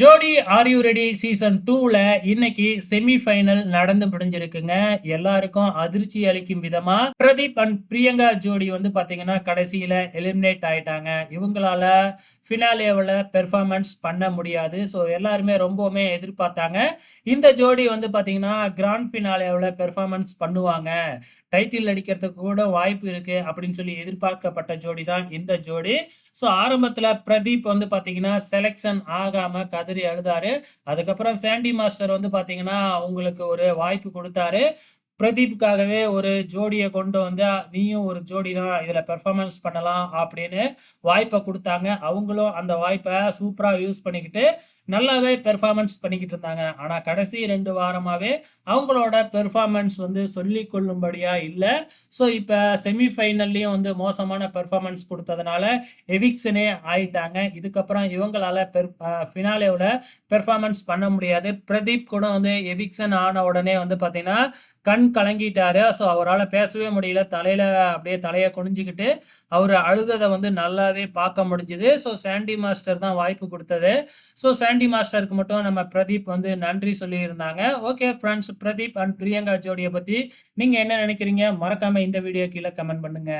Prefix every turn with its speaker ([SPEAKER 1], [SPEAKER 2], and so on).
[SPEAKER 1] ஜோடி are you ready season 2ல இன்னைக்கு semi final நடந்து முடிஞ்சிருக்குங்க. எல்லாருக்கும் அதிர்ச்சி அளிக்கும் விதமா பிரதீப் அண்ட் பிரியங்கா ஜோடி வந்து பாத்தீங்கன்னா கடைசியில எலிமினேட் ஆயிட்டாங்க. இவங்களால ஃபினாலேவுல பெர்ஃபார்மன்ஸ் பண்ண முடியாது. ஸோ எல்லாருமே ரொம்பவுமே எதிர்பார்த்தாங்க. இந்த ஜோடி வந்து பாத்தீங்கன்னா கிராண்ட் ஃபினாலேவுல பெர்ஃபார்மன்ஸ் பண்ணுவாங்க. டைட்டில் அடிக்கிறதுக்கு கூட வாய்ப்பு இருக்கு அப்படின்னு சொல்லி எதிர்பார்க்கப்பட்ட ஜோடி தான் இந்த ஜோடி. ஸோ ஆரம்பத்துல பிரதீப் வந்து பாத்தீங்கன்னா செலக்ஷன் ஆகாம கதறி அழுதாரு. அதுக்கப்புறம் சாண்டி மாஸ்டர் வந்து பாத்தீங்கன்னா உங்களுக்கு ஒரு வாய்ப்பு கொடுத்தாரு. பிரதீப்புக்காகவே ஒரு ஜோடிய கொண்டு வந்து நீயும் ஒரு ஜோடி தான் இதுல பெர்ஃபார்மன்ஸ் பண்ணலாம் அப்படின்னு வாய்ப்பை கொடுத்தாங்க. அவங்களும் அந்த வாய்ப்பை சூப்பரா யூஸ் பண்ணிக்கிட்டு நல்லாவே பெர்ஃபார்மன்ஸ் பண்ணிக்கிட்டு இருந்தாங்க. ஆனா கடைசி 2 வாரமாவே அவங்களோட பெர்ஃபார்மன்ஸ் வந்து சொல்லிக் கொள்ளும்படியா இல்ல. ஸோ இப்ப செமி ஃபைனல்லயும் வந்து மோசமான பெர்ஃபார்மன்ஸ் கொடுத்ததுனால எவிக்ஷனே ஆயிட்டாங்க. இதுக்கப்புறம் இவங்களால ஃபினாலேவுல பெர்ஃபார்மன்ஸ் பண்ண முடியாது. பிரதீப் கூட வந்து எவிக்ஷன் ஆன உடனே வந்து பாத்தீங்கன்னா கண் கலங்கிட்டாரு. ஸோ அவரால பேசவே முடியல. தலையில அப்படியே தலைய குனிஞ்சுக்கிட்டு அவரு அழுதத வந்து நல்லாவே பார்க்க முடிஞ்சுது. ஸோ சாண்டி மாஸ்டர் தான் வாய்ப்பு குடுத்தது. ஸோ சாண்டி மாஸ்டருக்கு மட்டும் நம்ம பிரதீப் வந்து நன்றி சொல்லியிருந்தாங்க. Okay friends, Pradeep and Priyanka ஜோடிய பத்தி நீங்க என்ன நினைக்கிறீங்க? மறக்காம இந்த வீடியோ கீழ கமெண்ட் பண்ணுங்க.